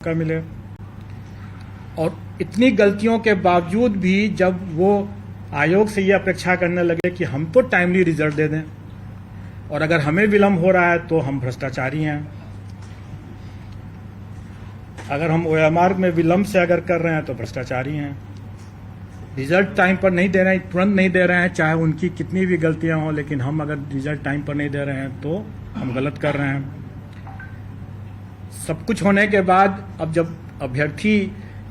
का मिले। और इतनी गलतियों के बावजूद भी जब वो आयोग से ये अपेक्षा करने लगे कि हम तो टाइमली रिजल्ट दे दें और अगर हमें विलंब हो रहा है तो हम भ्रष्टाचारी हैं, अगर हम ओएमआर में विलंब से अगर कर रहे हैं तो भ्रष्टाचारी हैं, रिजल्ट टाइम पर नहीं दे रहे हैं, तुरंत नहीं दे रहे हैं, चाहे उनकी कितनी भी गलतियां हों, लेकिन हम अगर रिजल्ट टाइम पर नहीं दे रहे हैं तो हम गलत कर रहे हैं। सब कुछ होने के बाद अब जब अभ्यर्थी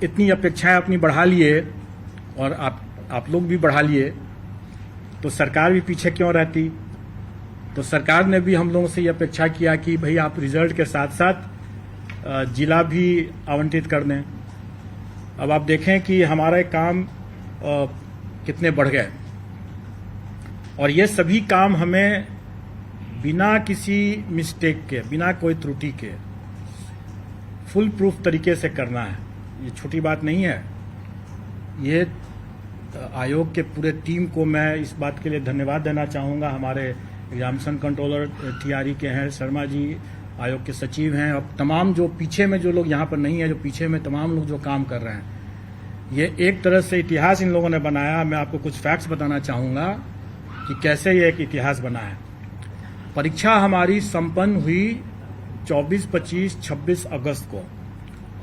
इतनी अपेक्षाएं अपनी बढ़ा लिए और आप लोग भी बढ़ा लिए तो सरकार भी पीछे क्यों रहती। तो सरकार ने भी हम लोगों से ये अपेक्षा किया कि भाई आप रिजल्ट के साथ साथ जिला भी आवंटित कर दें। अब आप देखें कि हमारे काम कितने बढ़ गए और ये सभी काम हमें बिना किसी मिस्टेक के, बिना कोई त्रुटि के फुल प्रूफ तरीके से करना है। ये छोटी बात नहीं है। ये आयोग के पूरे टीम को मैं इस बात के लिए धन्यवाद देना चाहूँगा। हमारे एग्जामिनेशन कंट्रोलर टीआरई के हैं शर्मा जी, आयोग के सचिव हैं, और तमाम जो पीछे में जो लोग यहाँ पर नहीं है, जो पीछे में तमाम लोग जो काम कर रहे हैं, ये एक तरह से इतिहास इन लोगों ने बनाया। मैं आपको कुछ फैक्ट्स बताना चाहूँगा कि कैसे ये एक इतिहास बना है। परीक्षा हमारी संपन्न हुई 24, 25, 26 अगस्त को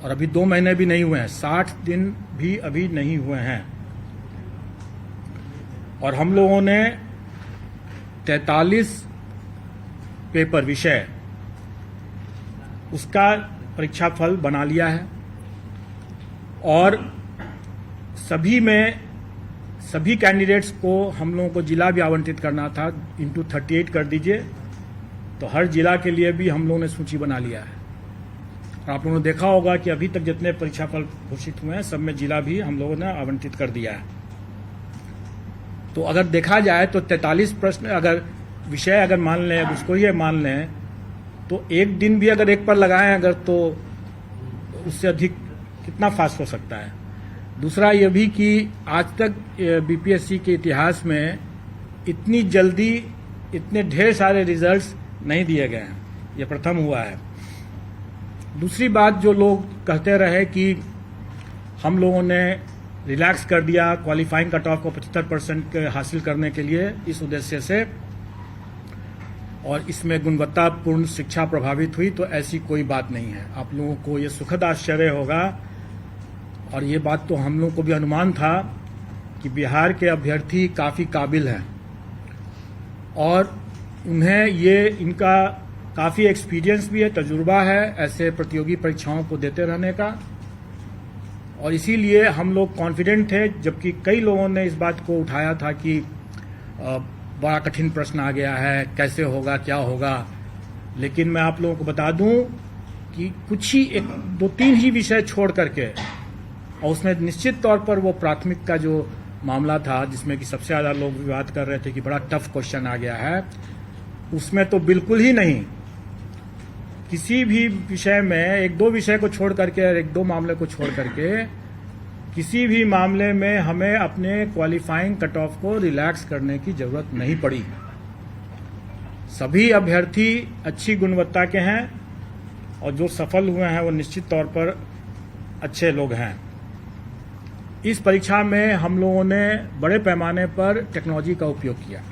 और अभी 2 महीने भी नहीं हुए हैं, 60 दिन भी अभी नहीं हुए हैं और हम लोगों ने 43 पेपर विषय उसका परीक्षा फल बना लिया है और सभी कैंडिडेट्स को हम लोगों को जिला भी आवंटित करना था, इंटू 38 कर दीजिए, तो हर जिला के लिए भी हम लोगों ने सूची बना लिया है। और आप लोगों ने देखा होगा कि अभी तक जितने परीक्षा फल घोषित हुए हैं सब में जिला भी हम लोगों ने आवंटित कर दिया है। तो अगर देखा जाए तो 43 प्रश्न अगर विषय अगर मान लें, उसको ये मान लें तो एक दिन भी अगर एक पर लगाएं अगर, तो उससे अधिक कितना फास्ट हो सकता है। दूसरा ये भी कि आज तक बीपीएससी के इतिहास में इतनी जल्दी इतने ढेर सारे रिजल्ट्स नहीं दिए गए हैं, ये प्रथम हुआ है। दूसरी बात, जो लोग कहते रहे कि हम लोगों ने रिलैक्स कर दिया क्वालिफाइंग कट ऑफ को 75% हासिल करने के लिए इस उद्देश्य से और इसमें गुणवत्तापूर्ण शिक्षा प्रभावित हुई, तो ऐसी कोई बात नहीं है। आप लोगों को ये सुखद आश्चर्य होगा और ये बात तो हम लोगों को भी अनुमान था कि बिहार के अभ्यर्थी काफ़ी काबिल हैं और उन्हें ये इनका काफ़ी एक्सपीरियंस भी है, तजुर्बा है ऐसे प्रतियोगी परीक्षाओं को देते रहने का, और इसीलिए हम लोग कॉन्फिडेंट थे। जबकि कई लोगों ने इस बात को उठाया था कि बड़ा कठिन प्रश्न आ गया है, कैसे होगा, क्या होगा, लेकिन मैं आप लोगों को बता दूं कि कुछ ही 2-3 ही विषय छोड़ करके, और उसमें निश्चित तौर पर वो प्राथमिक का जो मामला था जिसमें कि सबसे ज़्यादा लोग विवाद कर रहे थे कि बड़ा टफ क्वेश्चन आ गया है, उसमें तो बिल्कुल ही नहीं। किसी भी विषय में 1-2 विषय को छोड़ करके, 1-2 मामले को छोड़ करके, किसी भी मामले में हमें अपने क्वालिफाइंग कट ऑफ को रिलैक्स करने की जरूरत नहीं पड़ी। सभी अभ्यर्थी अच्छी गुणवत्ता के हैं और जो सफल हुए हैं वो निश्चित तौर पर अच्छे लोग हैं। इस परीक्षा में हम लोगों ने बड़े पैमाने पर टेक्नोलॉजी का उपयोग किया।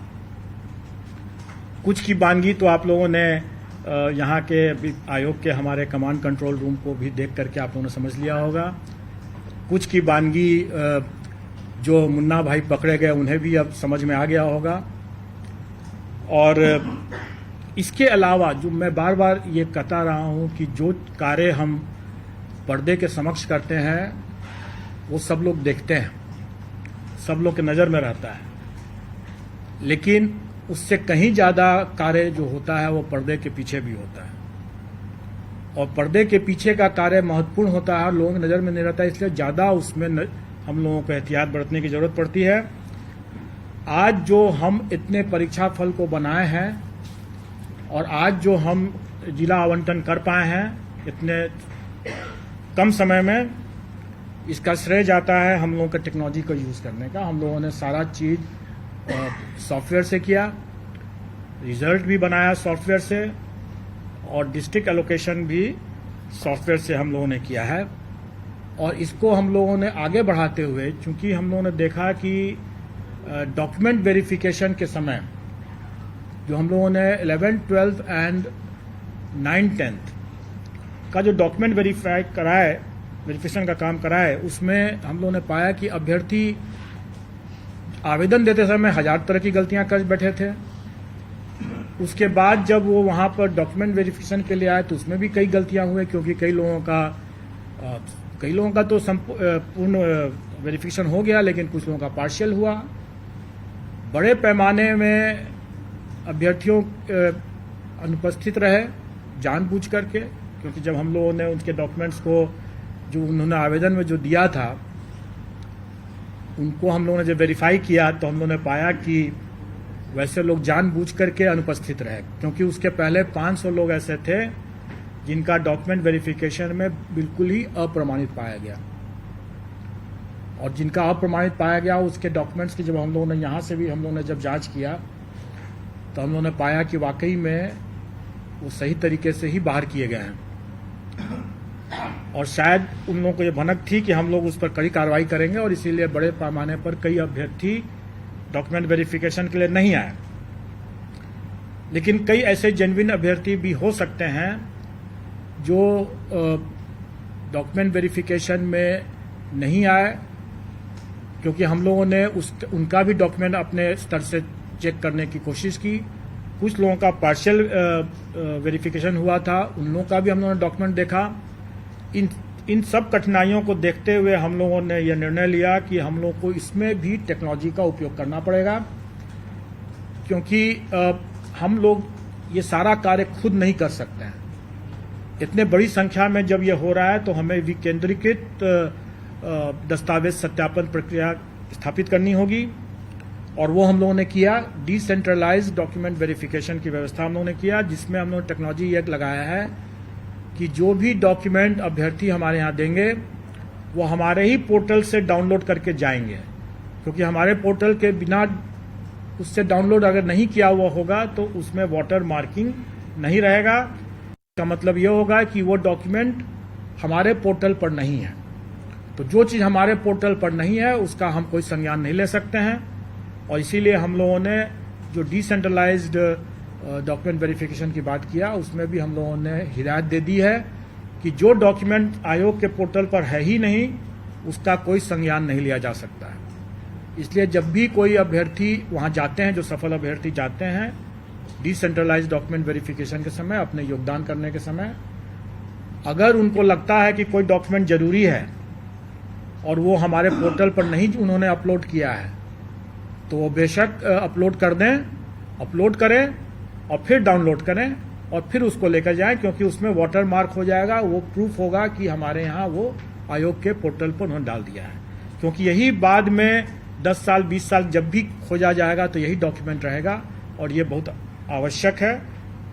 कुछ की बानगी तो आप लोगों ने यहाँ के आयोग के हमारे कमांड कंट्रोल रूम को भी देख करके आप लोगों ने समझ लिया होगा। कुछ की बानगी जो मुन्ना भाई पकड़े गए उन्हें भी अब समझ में आ गया होगा। और इसके अलावा जो मैं बार बार ये कहता रहा हूँ कि जो कार्य हम पर्दे के समक्ष करते हैं वो सब लोग देखते हैं, सब लोग के नज़र में रहता है, लेकिन उससे कहीं ज़्यादा कार्य जो होता है वो पर्दे के पीछे भी होता है और पर्दे के पीछे का कार्य महत्वपूर्ण होता है, लोगों की नज़र में नहीं रहता है, इसलिए ज़्यादा उसमें हम लोगों को एहतियात बरतने की ज़रूरत पड़ती है। आज जो हम इतने परीक्षा फल को बनाए हैं और आज जो हम जिला आवंटन कर पाए हैं इतने कम समय में, इसका श्रेय जाता है हम लोगों के टेक्नोलॉजी को यूज़ करने का। हम लोगों ने सारा चीज़ सॉफ्टवेयर से किया, रिजल्ट भी बनाया सॉफ्टवेयर से और डिस्ट्रिक्ट एलोकेशन भी सॉफ्टवेयर से हम लोगों ने किया है। और इसको हम लोगों ने आगे बढ़ाते हुए, चूंकि हम लोगों ने देखा कि डॉक्यूमेंट वेरिफिकेशन के समय जो हम लोगों ने 11th, 12th and 9th, 10th का जो डॉक्यूमेंट वेरिफिकेशन का काम कराए, उसमें हम लोगों ने पाया कि अभ्यर्थी आवेदन देते समय 1000 तरह की गलतियां कर बैठे थे। उसके बाद जब वो वहां पर डॉक्यूमेंट वेरिफिकेशन के लिए आए तो उसमें भी कई गलतियां हुए, क्योंकि कई लोगों का तो पूर्ण वेरिफिकेशन हो गया, लेकिन कुछ लोगों का पार्शियल हुआ। बड़े पैमाने में अभ्यर्थियों अनुपस्थित रहे जानबूझ करके, क्योंकि जब हम लोगों ने उनके डॉक्यूमेंट्स को जो उन्होंने आवेदन में जो दिया था उनको हम लोगों ने जब वेरीफाई किया तो हम लोगों ने पाया कि वैसे लोग जानबूझ करके अनुपस्थित रहे, क्योंकि उसके पहले 500 लोग ऐसे थे जिनका डॉक्यूमेंट वेरिफिकेशन में बिल्कुल ही अप्रमाणित पाया गया। और जिनका अप्रमाणित पाया गया उसके डॉक्यूमेंट्स की जब हम लोगों ने यहाँ से भी हम लोगों ने जब जांच किया तो हम लोगों ने पाया कि वाकई में वो सही तरीके से ही बाहर किए गए हैं। और शायद उन लोगों को ये भनक थी कि हम लोग उस पर कड़ी कार्रवाई करेंगे, और इसीलिए बड़े पैमाने पर कई अभ्यर्थी डॉक्यूमेंट वेरिफिकेशन के लिए नहीं आए। लेकिन कई ऐसे जेन्युइन अभ्यर्थी भी हो सकते हैं जो डॉक्यूमेंट वेरिफिकेशन में नहीं आए, क्योंकि हम लोगों ने उनका भी डॉक्यूमेंट अपने स्तर से चेक करने की कोशिश की। कुछ लोगों का पार्शियल वेरिफिकेशन हुआ था, उन लोगों का भी हम लोगों ने डॉक्यूमेंट देखा। इन सब कठिनाइयों को देखते हुए हम लोगों ने यह निर्णय लिया कि हम लोगों को इसमें भी टेक्नोलॉजी का उपयोग करना पड़ेगा, क्योंकि हम लोग ये सारा कार्य खुद नहीं कर सकते हैं। इतने बड़ी संख्या में जब यह हो रहा है तो हमें विकेंद्रीकृत दस्तावेज सत्यापन प्रक्रिया स्थापित करनी होगी, और वो हम लोगों ने किया। डिसेंट्रलाइज्ड डॉक्यूमेंट वेरिफिकेशन की व्यवस्था हम लोगों ने किया, जिसमें हम लोगों ने टेक्नोलॉजी एक लगाया है कि जो भी डॉक्यूमेंट अभ्यर्थी हमारे यहाँ देंगे वो हमारे ही पोर्टल से डाउनलोड करके जाएंगे, क्योंकि हमारे पोर्टल के बिना उससे डाउनलोड अगर नहीं किया हुआ होगा तो उसमें वाटर मार्किंग नहीं रहेगा। इसका मतलब ये होगा कि वो डॉक्यूमेंट हमारे पोर्टल पर नहीं है। तो जो चीज़ हमारे पोर्टल पर नहीं है उसका हम कोई संज्ञान नहीं ले सकते हैं, और इसीलिए हम लोगों ने जो डिसेंट्रलाइज्ड डॉक्यूमेंट वेरिफिकेशन की बात किया उसमें भी हम लोगों ने हिदायत दे दी है कि जो डॉक्यूमेंट आयोग के पोर्टल पर है ही नहीं उसका कोई संज्ञान नहीं लिया जा सकता है। इसलिए जब भी कोई अभ्यर्थी वहां जाते हैं, जो सफल अभ्यर्थी जाते हैं डिसेंट्रलाइज्ड डॉक्यूमेंट वेरिफिकेशन के समय, अपने योगदान करने के समय, अगर उनको लगता है कि कोई डॉक्यूमेंट जरूरी है और वो हमारे पोर्टल पर नहीं उन्होंने अपलोड किया है तो वो बेशक अपलोड कर दें, अपलोड करें और फिर डाउनलोड करें और फिर उसको लेकर जाएं, क्योंकि उसमें वाटर मार्क हो जाएगा। वो प्रूफ होगा कि हमारे यहाँ वो आयोग के पोर्टल पर उन्होंने डाल दिया है, क्योंकि यही बाद में 10 साल 20 साल जब भी खोजा जाएगा तो यही डॉक्यूमेंट रहेगा, और ये बहुत आवश्यक है।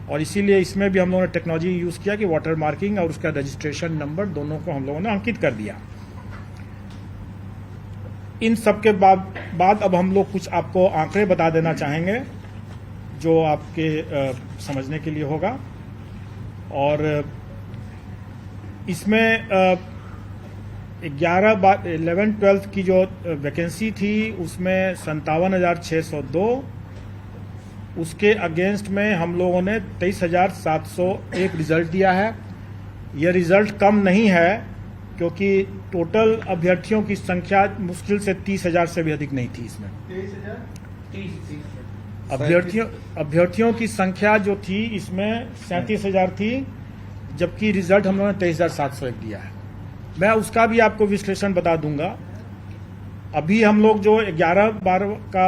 और इसीलिए इसमें भी हम लोगों ने टेक्नोलॉजी यूज किया कि वाटर मार्किंग और उसका रजिस्ट्रेशन नंबर दोनों को हम लोगों ने अंकित कर दिया। इन सब के बाद अब हम लोग कुछ आपको आंकड़े बता देना चाहेंगे जो आपके समझने के लिए होगा। और इसमें 11 12 की जो वैकेंसी थी उसमें 57,602, उसके अगेंस्ट में हम लोगों ने 23,701 रिजल्ट दिया है। यह रिजल्ट कम नहीं है, क्योंकि टोटल अभ्यर्थियों की संख्या मुश्किल से 30,000 से भी अधिक नहीं थी। इसमें 30,000 अभ्यर्थियों की संख्या जो थी इसमें 37,000 थी, जबकि रिजल्ट हम लोगों ने 23,701 दिया है। मैं उसका भी आपको विश्लेषण बता दूंगा। अभी हम लोग जो 11 12 का